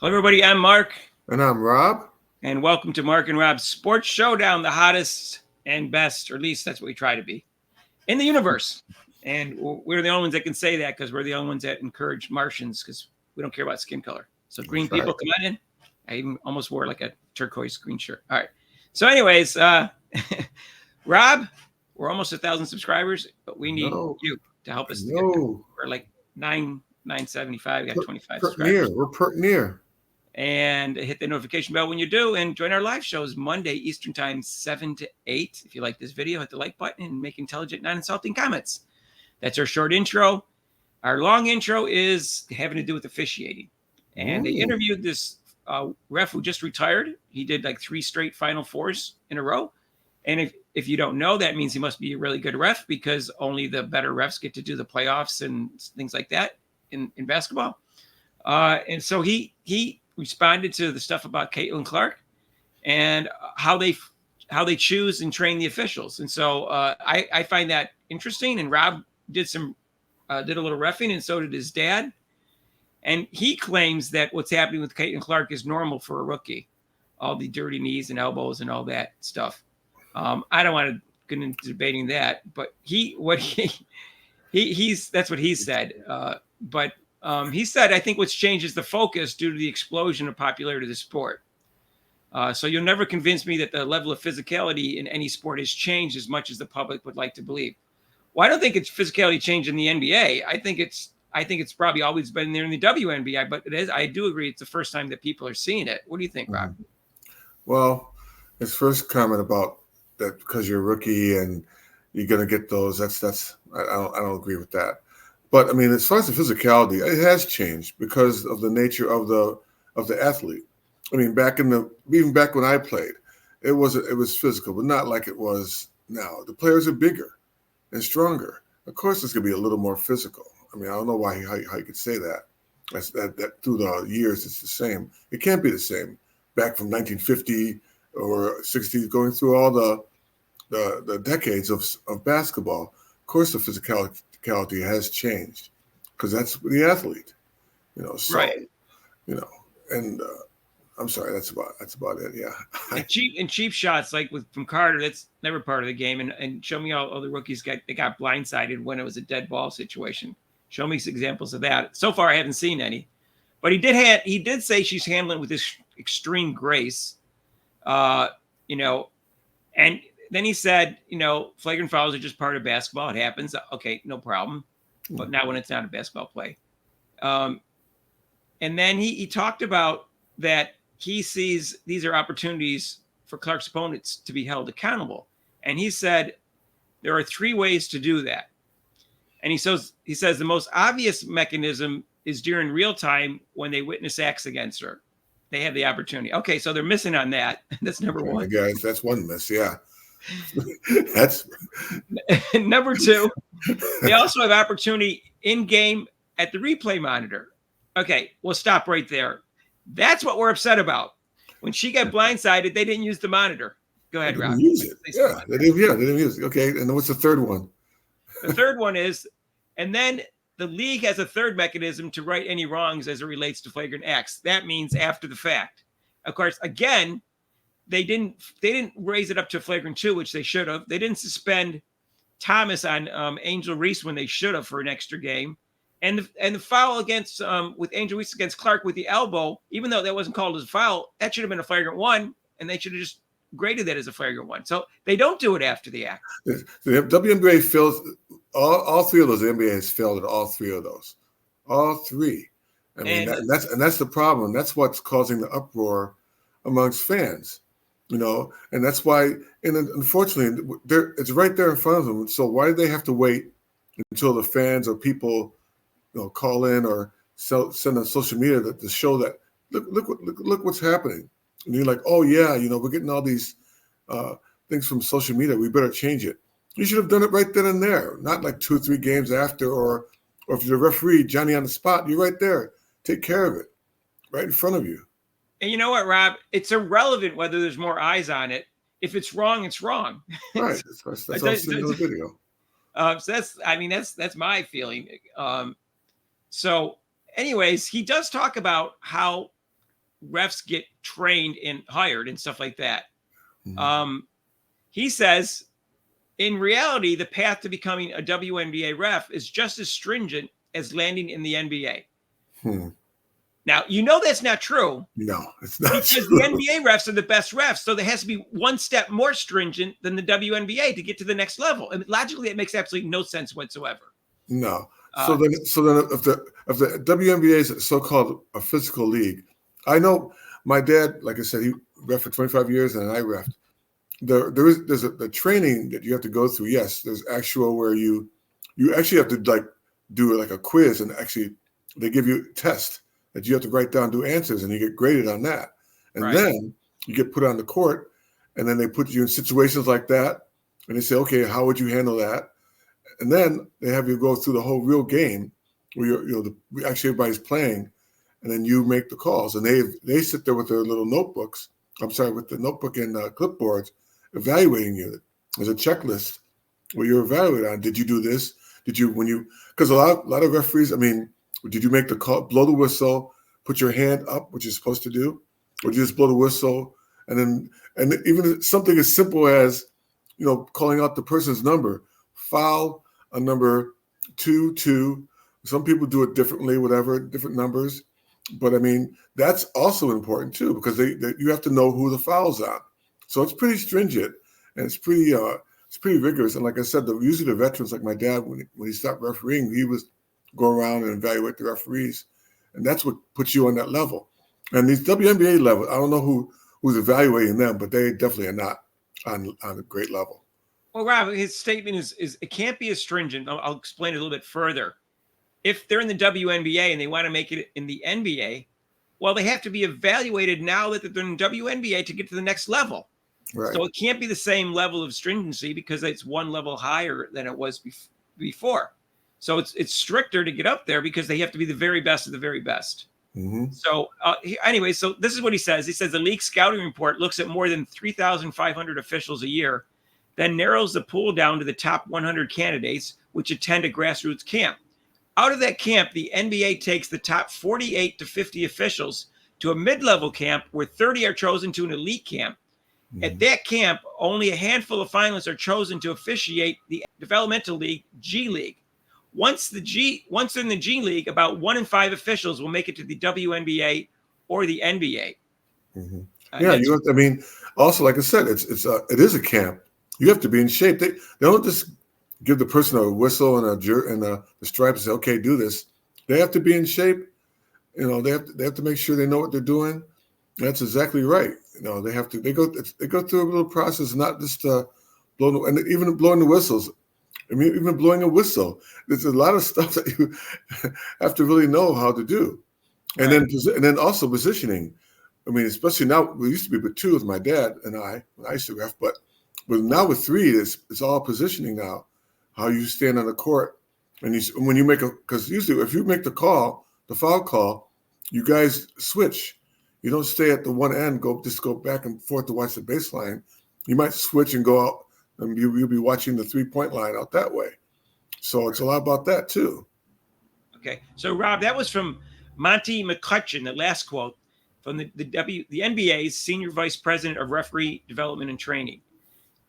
Hello, everybody. I'm Mark, And I'm Rob. and welcome to Mark and Rob's Sports Showdown, the hottest and best, or at least that's what we try to be, in the universe. And we're the only ones that can say that because we're the only ones that encourage Martians because we don't care about skin color. So, green That's right. people, come on in. I even almost wore like a turquoise green shirt. All right. So, anyways, Rob, we're almost 1,000 subscribers, but we need No, you to help us to get there. no. We're like 975. We got 25 Pert subscribers. near. We're pert near. And hit the notification bell when you do, and join our live shows Monday Eastern Time 7 to 8. If you like this video, hit the like button and make intelligent, non-insulting comments. That's our short intro. Our long intro is having to do with officiating, and they interviewed this ref who just retired. He did like 3 straight Final Fours in a row, and if you don't know, that means he must be a really good ref because only the better refs get to do the playoffs and things like that in basketball. And so he responded to the stuff about Caitlin Clark and how they choose and train the officials. And so I find that interesting. And Rob did a little reffing, and so did his dad. And he claims that what's happening with Caitlin Clark is normal for a rookie, all the dirty knees and elbows and all that stuff. I don't want to get into debating that, but he's that's what he said. But he said, I think what's changed is the focus due to the explosion of popularity of the sport. So you'll never convince me that the level of physicality in any sport has changed as much as the public would like to believe. Well, I don't think it's physicality changed in the NBA. I think it's probably always been there in the WNBA, but I do agree it's the first time that people are seeing it. What do you think, Rob? Well, his first comment about that because you're a rookie and you're going to get those, I don't agree with that. But I mean, as far as the physicality, it has changed because of the nature of the athlete. I mean, even back when I played, it was physical, but not like it was now. The players are bigger and stronger. Of course, it's going to be a little more physical. I mean, I don't know how you could say that. That through the years, it's the same. It can't be the same back from 1950 or 60s, going through all the decades of basketball. Of course, the physicality has changed because that's the athlete, So, Right. And I'm sorry, that's about it. Yeah. And cheap shots like from Carter, that's never part of the game. And show me all the rookies got blindsided when it was a dead ball situation. Show me some examples of that. So far, I haven't seen any. But he did say she's handling it with this extreme grace, and then he said, flagrant fouls are just part of basketball. It happens. Okay, no problem. But not when it's not a basketball play. And then he talked about that he sees these are opportunities for Clark's opponents to be held accountable. And he said there are 3 ways to do that. And he says the most obvious mechanism is during real time when they witness acts against her. They have the opportunity. Okay, so they're missing on that. That's number one. Guys, that's one miss. Yeah. That's number 2. They also have opportunity in game at the replay monitor. Okay, we'll stop right there. That's what we're upset about. When she got blindsided, they didn't use the monitor. Go ahead, Rob. Use it. They didn't use it. Okay, and then what's the third one? The third one is, and then the league has a third mechanism to right any wrongs as it relates to flagrant acts. That means after the fact. Of course, again, they didn't raise it up to flagrant 2, which they should have. They didn't suspend Thomas on Angel Reese when they should have for an extra game. And the foul against with Angel Reese against Clark with the elbow, even though that wasn't called as a foul, that should have been a flagrant 1, and they should have just graded that as a flagrant 1. So they don't do it after the act. The WNBA fails all 3 of those. The NBA has failed at all 3 of those. All 3. I mean, that's the problem. That's what's causing the uproar amongst fans. And that's why. And unfortunately, it's right there in front of them. So why do they have to wait until the fans or people, call in or send on social media to show that look what's happening? And you're like, oh yeah, we're getting all these things from social media. We better change it. You should have done it right then and there, not like 2 or 3 games after, or if you're the referee, Johnny on the spot, you're right there. Take care of it, right in front of you. And you know what, Rob? It's irrelevant whether there's more eyes on it. If it's wrong, it's wrong. Right. That's all I'm seeing in the video. So that's my feeling. So anyways, he does talk about how refs get trained and hired and stuff like that. Mhm. He says, in reality, the path to becoming a WNBA ref is just as stringent as landing in the NBA. Hmm. Now, that's not true. No, it's not Because true. the NBA refs are the best refs. So there has to be one step more stringent than the WNBA to get to the next level. And logically, it makes absolutely no sense whatsoever. No. Uh, So then, if the WNBA is so-called a physical league, I know my dad, like I said, he ref for 25 years, and I refed. There's a training that you have to go through. Yes, there's actual where you actually have to like do like a quiz, and actually they give you a test that you have to write down, do answers, and you get graded on that. And Right. then you get put on the court, and then they put you in situations like that, and they say, okay, how would you handle that? And then they have you go through the whole real game where actually everybody's playing, and then you make the calls. And they sit there with their little notebooks. I'm sorry, with the notebook and clipboards, evaluating you. There's a checklist where you're evaluated on. Did you do this? Did you because a lot of referees. I mean, did you make the call, blow the whistle, put your hand up, which you're supposed to do, or you just blow the whistle, and even something as simple as calling out the person's number, foul a number 2-2. Some people do it differently, whatever, different numbers. But I mean, that's also important too, because you have to know who the foul's on. So it's pretty stringent, and it's pretty rigorous. And like I said, usually the veterans, like my dad, when he stopped refereeing, he was go around and evaluate the referees, and that's what puts you on that level. And these WNBA levels, I don't know who's evaluating them, but they definitely are not on a great level. Well, Rob, his statement is it can't be as stringent. I'll explain it a little bit further. If they're in the WNBA and they want to make it in the NBA, well, they have to be evaluated now that they're in WNBA to get to the next level. Right. So it can't be the same level of stringency because it's one level higher than it was before. So it's stricter to get up there because they have to be the very best of the very best. Mm-hmm. So anyway, so this is what he says. He says the league scouting report looks at more than 3,500 officials a year, then narrows the pool down to the top 100 candidates, which attend a grassroots camp. Out of that camp, the NBA takes the top 48 to 50 officials to a mid-level camp where 30 are chosen to an elite camp. Mm-hmm. At that camp, only a handful of finalists are chosen to officiate the developmental league, G League. Once they're in the G League, about 1 in 5 officials will make it to the WNBA or the NBA. Mm-hmm. I mean, also, like I said, it is a camp. You have to be in shape. They don't just give the person a whistle and the stripe and say, okay, do this. They have to be in shape. They have to make sure they know what they're doing. That's exactly right. They go through a little process, not just and even blowing the whistles. I mean, even blowing a whistle. There's a lot of stuff that you have to really know how to do. And right. then also positioning. I mean, especially now, we used to be with 2 with my dad and I used to ref, but now with 3, it's all positioning now. How you stand on the court, and when you make because usually if you make the foul call, you guys switch. You don't stay at the one end, go back and forth to watch the baseline. You might switch and go out, and you'll be watching the 3-point line out that way. So it's a lot about that too. Okay, so Rob, that was from Monty McCutcheon, the last quote from the NBA's senior vice president of referee development and training.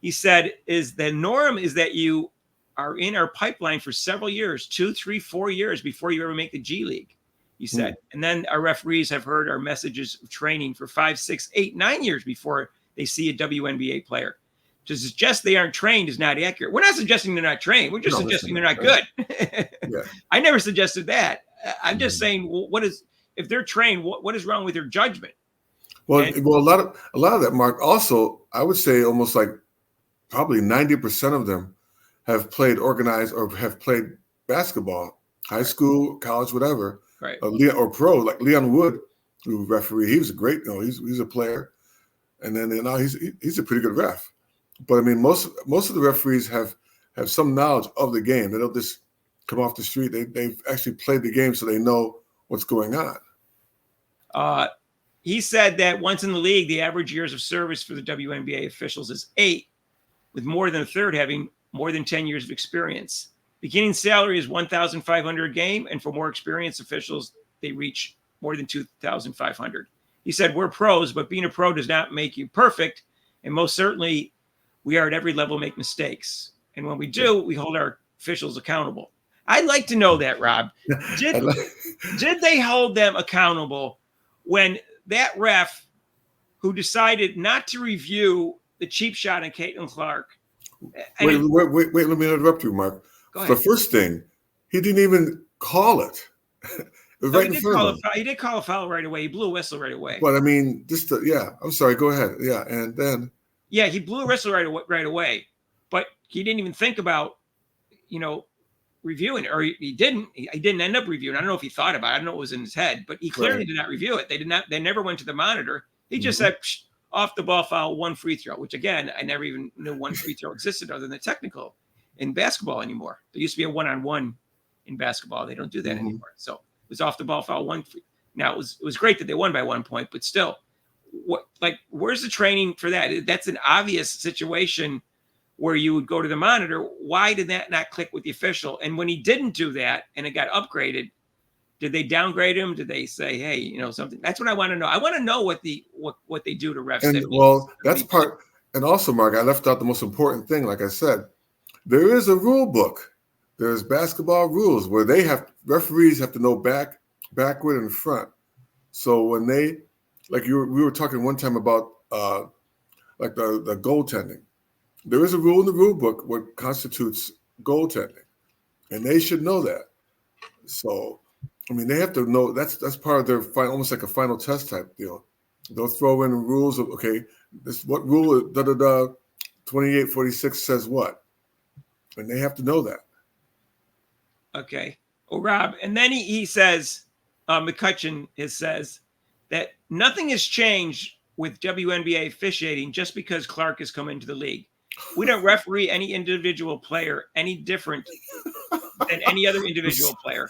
He said, the norm is that you are in our pipeline for several years, 2, 3, 4 years before you ever make the G League, he said. And then our referees have heard our messages of training for 5, 6, 8, 9 years before they see a WNBA player. To suggest they aren't trained is not accurate. We're not suggesting they're not trained. We're just suggesting they're not good. Yeah. I never suggested that. I'm just saying, if they're trained, what is wrong with their judgment? Well, a lot of that, Mark. Also, I would say almost like probably 90% of them have played organized or have played basketball, high school, college, whatever, right? Or pro, like Leon Wood, who referee. He was a great, he's a player, and then now he's a pretty good ref. But I mean, most of the referees have some knowledge of the game. They don't just come off the street. They've actually played the game, so they know what's going on. He said that once in the league, the average years of service for the WNBA officials is 8. With more than a third having more than 10 years of experience. Beginning salary is $1,500 a game, and for more experienced officials, they reach more than $2,500. He said, we're pros, but being a pro does not make you perfect. And most certainly, we are at every level make mistakes. And when we do, we hold our officials accountable. I'd like to know that, Rob. Did they hold them accountable when that ref who decided not to review the cheap shot on Caitlin Clark? Wait, let me interrupt you, Mark. Go ahead. The first thing, he didn't even call it. It was right in front of him. He did call a foul right away. He blew a whistle right away. But I mean, I'm sorry, go ahead. Yeah, and then. Yeah, he blew a whistle right away. But he didn't even think about, reviewing it, or he didn't. He didn't end up reviewing. I don't know if he thought about it. I don't know what was in his head, but he clearly did not review it. They never went to the monitor. He just said, off the ball foul, 1 free throw, which again, I never even knew 1 free throw existed other than the technical in basketball anymore. There used to be a 1-on-1 in basketball. They don't do that anymore. So it was off the ball foul, 1 free. Now it was great that they won by 1 point, but still, where's the training for that? That's an obvious situation where you would go to the monitor. Why did that not click with the official? And when he didn't do that and it got upgraded, did they downgrade him? Did they say, hey, something? That's what I want to know. I want to know what they do to refs. And that's part. And also, Mark, I left out the most important thing. Like I said, there is a rule book. There's basketball rules where referees have to know backward, and front. So when they, we were talking one time about the goaltending. There is a rule in the rule book what constitutes goaltending, and they should know that. So, I mean, they have to know that's part of their almost like a final test type deal. They'll throw in rules of, okay, this what rule 2846 says what, and they have to know that. Okay. Well, Rob, and then he says, McCutcheon says that nothing has changed with WNBA officiating just because Clark has come into the league. We don't referee any individual player any different than any other individual player.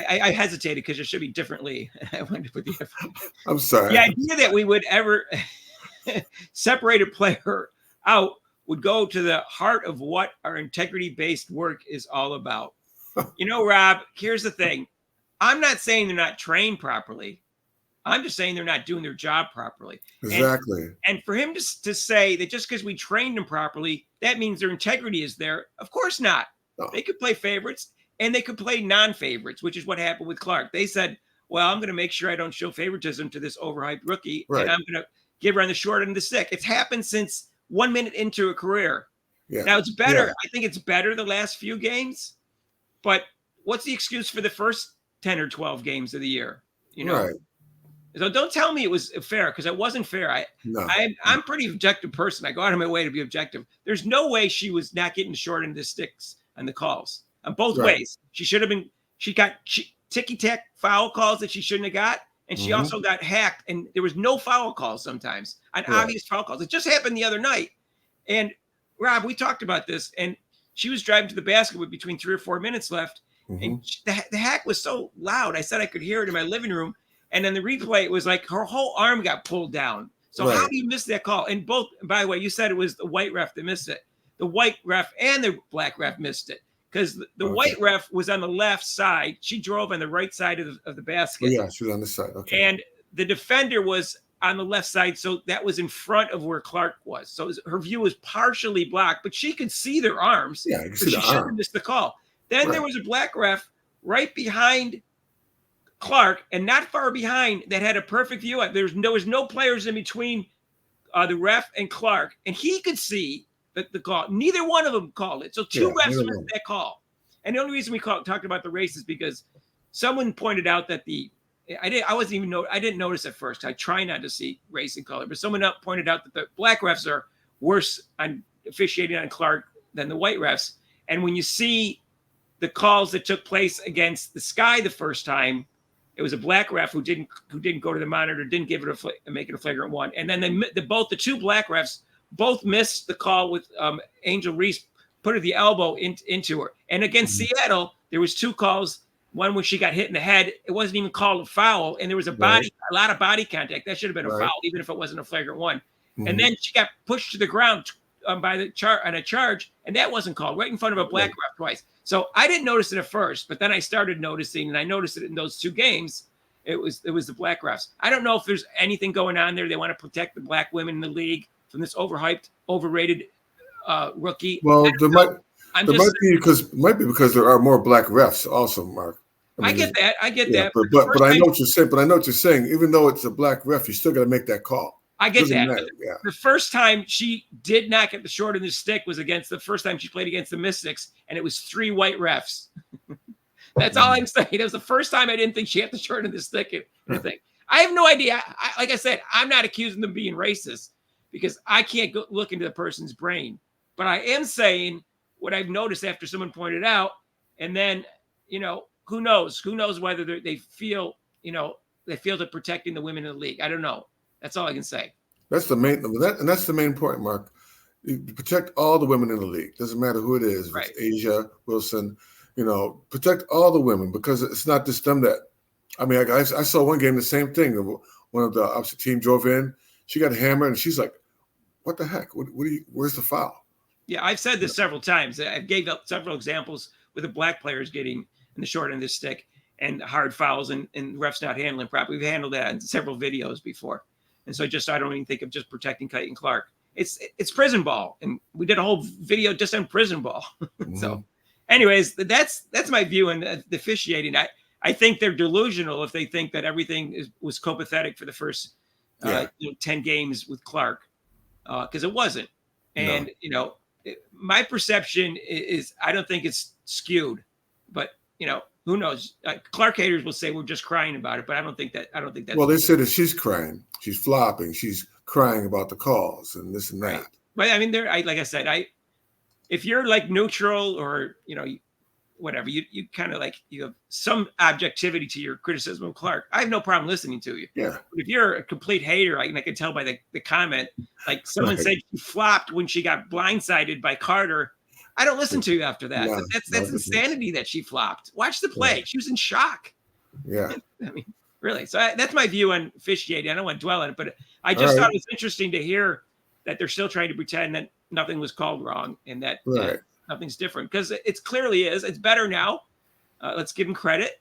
I hesitated because it should be differently. I wanted to put the effort. I'm sorry. The idea that we would ever separate a player out would go to the heart of what our integrity-based work is all about. Rob, here's the thing. I'm not saying they're not trained properly. I'm just saying they're not doing their job properly. Exactly. And for him to say that just because we trained them properly, that means their integrity is there. Of course not. No. They could play favorites and they could play non-favorites, which is what happened with Clark. They said, well, I'm going to make sure I don't show favoritism to this overhyped rookie. Right. And I'm going to give her on the short end of the stick. It's happened since 1 minute into a career. Yeah. Now it's better. Yeah. I think it's better the last few games. But what's the excuse for the first 10 or 12 games of the year? Right. So don't tell me it was fair, because it wasn't fair. I'm a pretty objective person. I go out of my way to be objective. There's no way she was not getting short into the sticks on the calls on both ways. She should have been. She got ticky-tack foul calls that she shouldn't have got, and she also got hacked. And there was no foul calls sometimes on obvious foul calls. It just happened the other night. And Rob, we talked about this, and she was driving to the basket with between 3 or 4 minutes left, and the hack was so loud. I said I could hear it in my living room. And then the replay, it was like her whole arm got pulled down. So how do you miss that call? And both, by the way, you said it was the white ref that missed it. The white ref and the black ref missed it, because the white ref was on the left side. She drove on the right side of the basket. Oh, yeah, she was on the side. Okay. And the defender was on the left side, so that was in front of where Clark was. So her view was partially blocked, but she could see their arms. Yeah, you can see she shouldn't have missed the call. Then there was a black ref right behind Clark, and not far behind, that had a perfect view. There was no players in between the ref and Clark, and he could see the call. Neither one of them called it. So two refs missed that call. And the only reason we talked about the race is because someone pointed out that I didn't notice at first. I try not to see race and color, but someone pointed out that the black refs are worse on officiating on Clark than the white refs. And when you see the calls that took place against the Sky the first time, it was a black ref who didn't go to the monitor, didn't give it make it a flagrant one, and then the two black refs both missed the call with Angel Reese put the elbow into her. And against Seattle, there was 2 calls. One when she got hit in the head, it wasn't even called a foul, and there was a lot of body contact. That should have been a foul, even if it wasn't a flagrant one. And then she got pushed to the ground by the on a charge, and that wasn't called, right in front of a black ref twice. So I didn't notice it at first, but then I started noticing, and I noticed it in those 2 games, It was the black refs. I don't know if there's anything going on there. They want to protect the black women in the league from this overhyped, overrated rookie. Well, I'm there just might be because there are more black refs also, Mark. I get that. I get yeah, that. But I know what you're saying. But I know what you're saying. Even though it's a black ref, you still got to make that call. I get that. Yeah. The first time she did not get the short of the stick was against the first time she played against the Mystics, and it was 3 white refs. That's all I'm saying. It was the first time I didn't think she had the short of the stick. Anything. I have no idea. Like I said, I'm not accusing them of being racist because I can't go look into the person's brain. But I am saying what I've noticed after someone pointed out, and then, who knows? Who knows whether they feel, they feel they're protecting the women in the league. I don't know. That's all I can say. That's the main point, Mark. You protect all the women in the league. Doesn't matter who it is. If it's Asia, Wilson, protect all the women because it's not just them that. I mean, I saw one game, the same thing. One of the opposite team drove in. She got hammered, and she's like, "What the heck? Where's the foul?" Yeah, I've said this several times. I gave up several examples with the black players getting in the short end of the stick and hard fouls and refs not handling properly. We've handled that in several videos before. And so I don't even think of just protecting Clayton Clark. It's prison ball. And we did a whole video just on prison ball. Mm-hmm. So anyways, that's my view on the officiating. I think they're delusional if they think that everything was copacetic for the first 10 games with Clark, because it wasn't. And, my perception is I don't think it's skewed, but, who knows? Clark haters will say we're just crying about it, but I don't think that's. Well, they say that she's crying, she's flopping, she's crying about the calls and this and that. Right. But I mean, like I said, if you're like neutral or whatever, you kind of like you have some objectivity to your criticism of Clark, I have no problem listening to you. Yeah. But if you're a complete hater, I can tell by the comment, like someone said she flopped when she got blindsided by Carter. I don't listen to you after that. Yeah, that's insanity that she flopped. Watch the play. Yeah. She was in shock. Yeah. I mean, really. So that's my view on officiating. I don't want to dwell on it, but I just thought it was interesting to hear that they're still trying to pretend that nothing was called wrong and that nothing's different, because it clearly is. It's better now. Let's give them credit.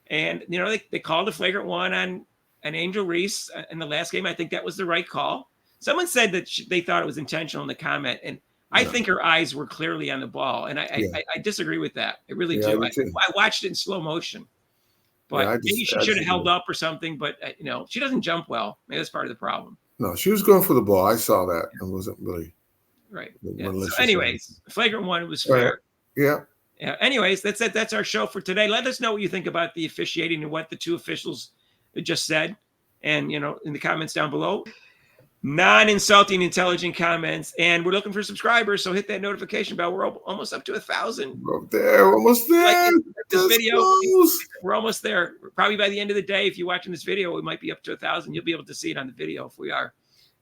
And, they called a flagrant one on Angel Reese in the last game. I think that was the right call. Someone said that they thought it was intentional in the comment, and I think her eyes were clearly on the ball, and I disagree with that. I really do. I watched it in slow motion, but maybe she should have held up or something. But she doesn't jump well. Maybe that's part of the problem. No, she was going for the ball. I saw that and wasn't really right. Yeah. So anyways, flagrant one was fair. Yeah. Yeah. Anyways, that's it. That's our show for today. Let us know what you think about the officiating and what the two officials just said, and in the comments down below. Non-insulting, intelligent comments, and we're looking for subscribers, so hit that notification bell. We're almost up to 1,000. We're there, almost there. Like this video, we're almost there. Probably by the end of the day, if you're watching this video, we might be up to 1,000. You'll be able to see it on the video if we are.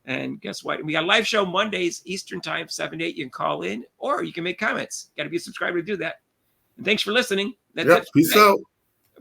And guess what? We got a live show Mondays, Eastern Time, 7 to 8. You can call in, or you can make comments. Got to be a subscriber to do that. And thanks for listening. That's it. Peace out.